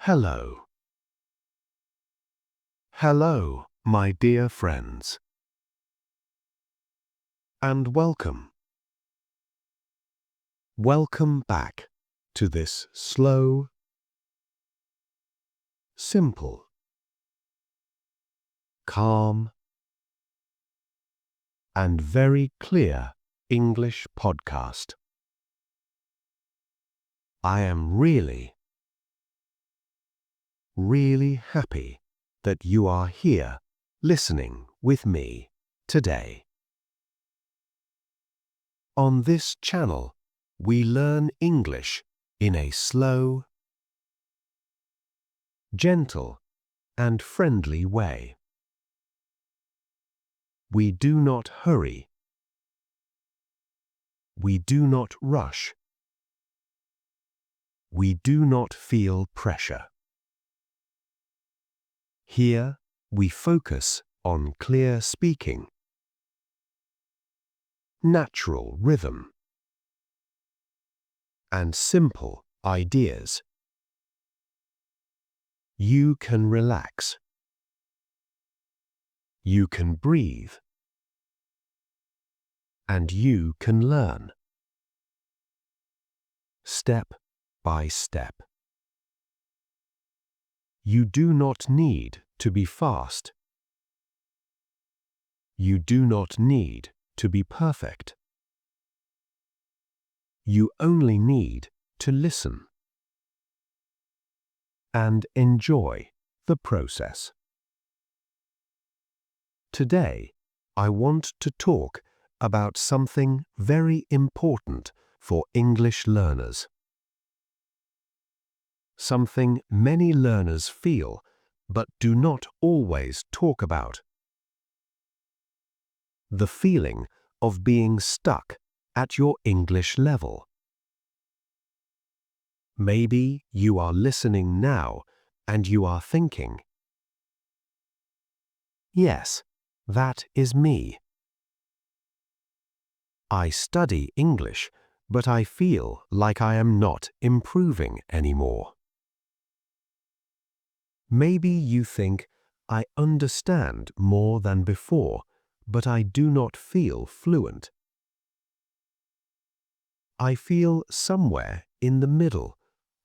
Hello. Hello, my dear friends. And welcome. Welcome back to this slow, simple, calm, and very clear English podcast. I am really happy that you are here listening with me today. On this channel, we learn English in a slow, gentle, and friendly way. We do not hurry. We do not rush. We do not feel pressure. Here, we focus on clear speaking, natural rhythm, and simple ideas. You can relax. You can breathe. And you can learn. Step by step. You do not need to be fast. You do not need to be perfect. You only need to listen and enjoy the process. Today, I want to talk about something very important for English learners. Something many learners feel but do not always talk about. The feeling of being stuck at your English level. Maybe you are listening now and you are thinking, "Yes, that is me. I study English, but I feel like I am not improving anymore." Maybe you think, "I understand more than before, but I do not feel fluent. I feel somewhere in the middle,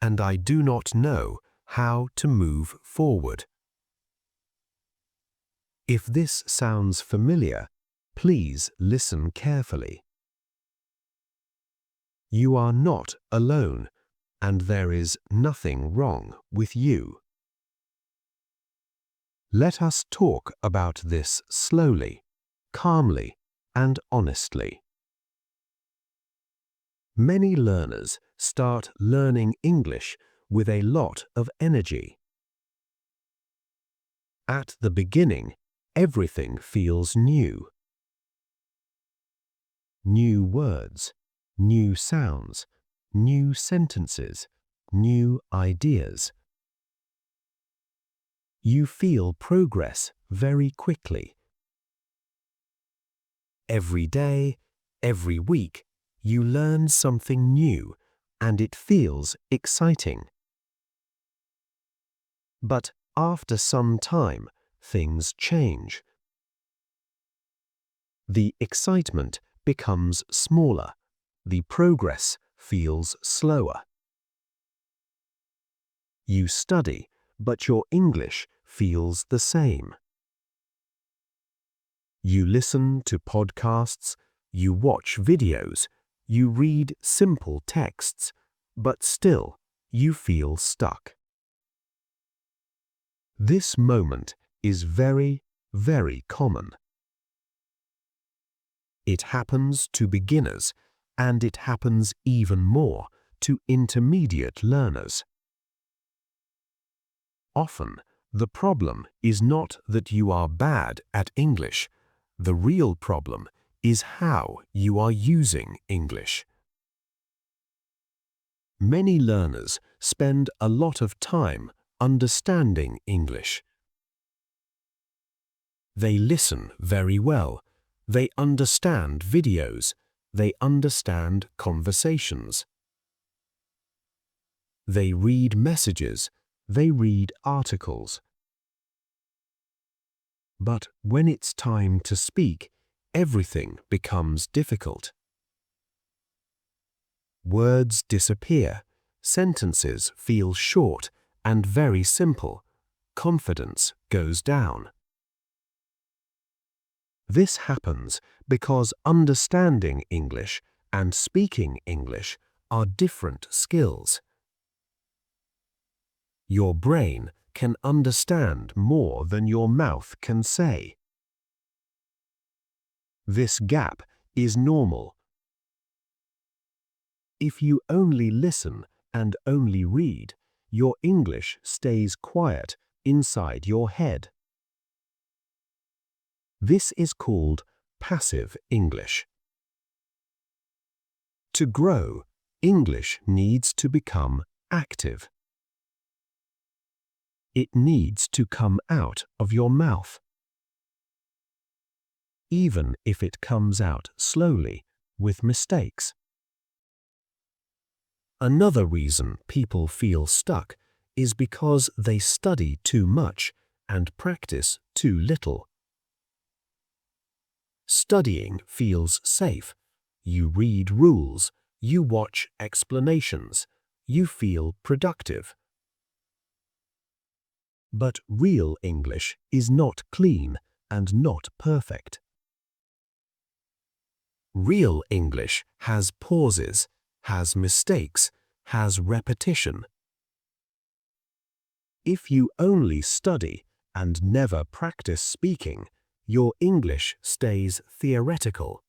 and I do not know how to move forward." If this sounds familiar, please listen carefully. You are not alone, and there is nothing wrong with you. Let us talk about this slowly, calmly, and honestly. Many learners start learning English with a lot of energy. At the beginning, everything feels new. New words, new sounds, new sentences, new ideas. You feel progress very quickly. Every day, every week, you learn something new, and it feels exciting. But after some time, things change. The excitement becomes smaller. The progress feels slower. You study, but your English feels the same. You listen to podcasts, you watch videos, you read simple texts, but still you feel stuck. This moment is very, very common. It happens to beginners, and it happens even more to intermediate learners. Often, the problem is not that you are bad at English. The real problem is how you are using English. Many learners spend a lot of time understanding English. They listen very well. They understand videos. They understand conversations. They read messages. they read articles. But when it's time to speak, everything becomes difficult. Words disappear, sentences feel short and very simple, confidence goes down. This happens because understanding English and speaking English are different skills. Your brain can understand more than your mouth can say. This gap is normal. If you only listen and only read, your English stays quiet inside your head. This is called passive English. To grow, English needs to become active. It needs to come out of your mouth. Even if it comes out slowly, with mistakes. Another reason people feel stuck is because they study too much and practice too little. Studying feels safe. You read rules, you watch explanations, you feel productive. But real English is not clean and not perfect. Real English has pauses, has mistakes, has repetition. If you only study and never practice speaking, your English stays theoretical.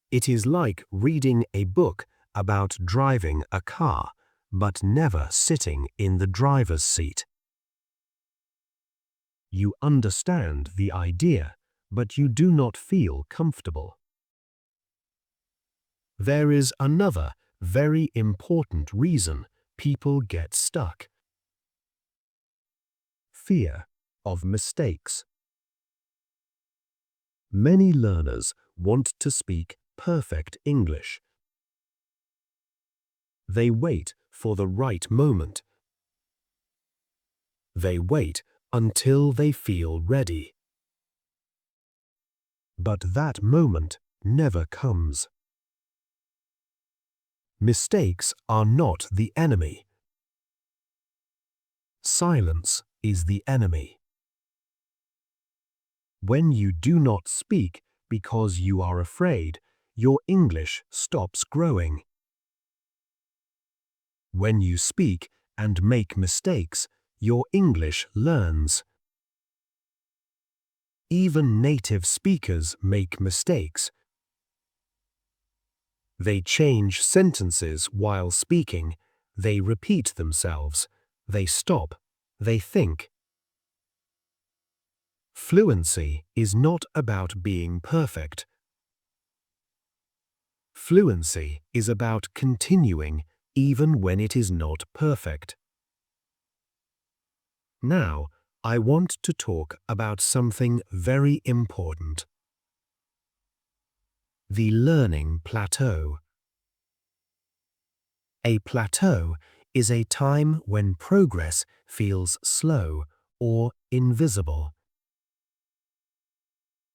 It is like reading a book about driving a car, but never sitting in the driver's seat. You understand the idea, but you do not feel comfortable. There is another very important reason people get stuck. Fear of mistakes. Many learners want to speak perfect English. They wait for the right moment. They wait until they feel ready. But that moment never comes. Mistakes are not the enemy. Silence is the enemy. When you do not speak because you are afraid, your English stops growing. When you speak and make mistakes, your English learns. Even native speakers make mistakes. They change sentences while speaking, they repeat themselves, they stop, they think. Fluency is not about being perfect. Fluency is about continuing even when it is not perfect. Now, I want to talk about something very important. The learning plateau. A plateau is a time when progress feels slow or invisible.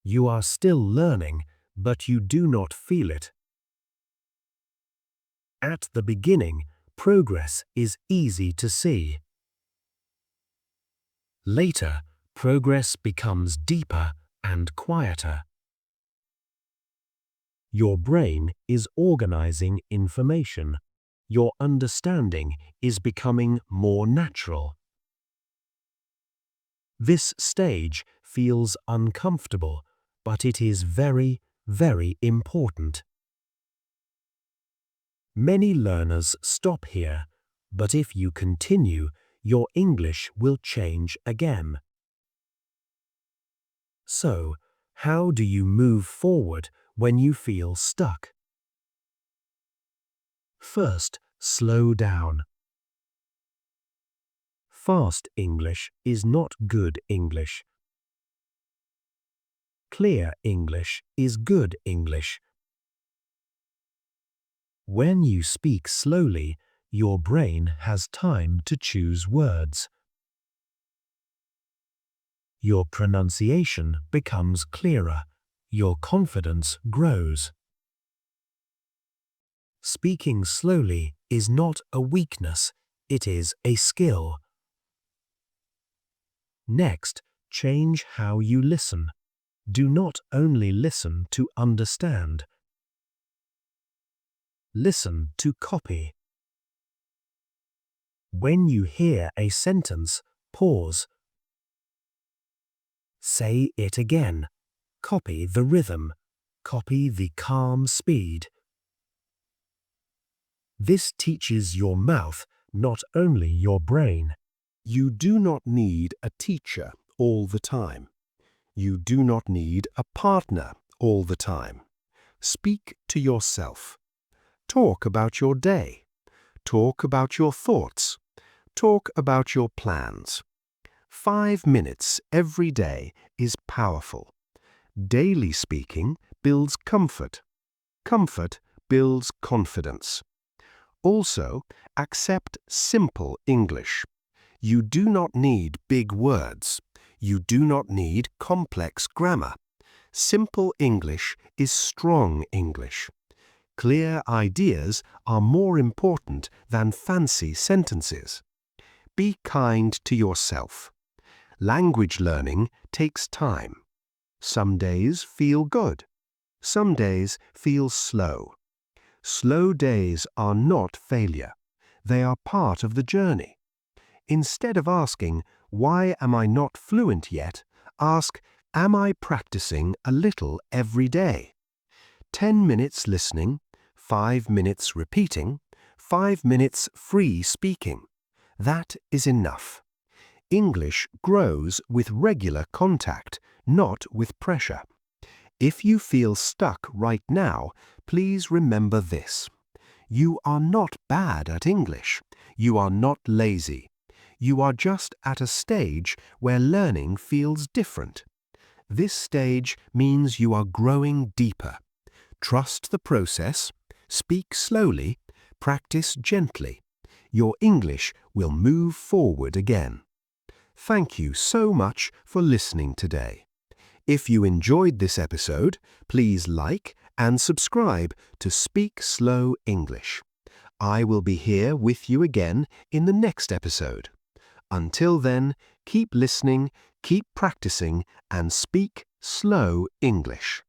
You are still learning, but you do not feel it. At the beginning, progress is easy to see. Later, progress becomes deeper and quieter. Your brain is organizing information. Your understanding is becoming more natural. This stage feels uncomfortable, but it is very, very important. Many learners stop here, but if you continue, your English will change again. So, how do you move forward when you feel stuck? First, slow down. Fast English is not good English. Clear English is good English. When you speak slowly, your brain has time to choose words. Your pronunciation becomes clearer. Your confidence grows. Speaking slowly is not a weakness, it is a skill. Next, change how you listen. Do not only listen to understand. Listen to copy. When you hear a sentence, pause. Say it again. Copy the rhythm. Copy the calm speed. This teaches your mouth, not only your brain. You do not need a teacher all the time. You do not need a partner all the time. Speak to yourself. Talk about your day. Talk about your thoughts. Talk about your plans. 5 minutes every day is powerful. Daily speaking builds comfort. Comfort builds confidence. Also, accept simple English. You do not need big words. You do not need complex grammar. Simple English is strong English. Clear ideas are more important than fancy sentences. Be kind to yourself. Language learning takes time. Some days feel good. Some days feel slow. Slow days are not failure. They are part of the journey. Instead of asking, "Why am I not fluent yet?" ask, "Am I practicing a little every day?" 10 minutes listening, 5 minutes repeating, 5 minutes free speaking. That is enough. English grows with regular contact, not with pressure. If you feel stuck right now, please remember this. You are not bad at English. You are not lazy. You are just at a stage where learning feels different. This stage means you are growing deeper. Trust the process, speak slowly, practice gently. Your English will move forward again. Thank you so much for listening today. If you enjoyed this episode, please like and subscribe to Speak Slow English. I will be here with you again in the next episode. Until then, keep listening, keep practicing, and speak slow English.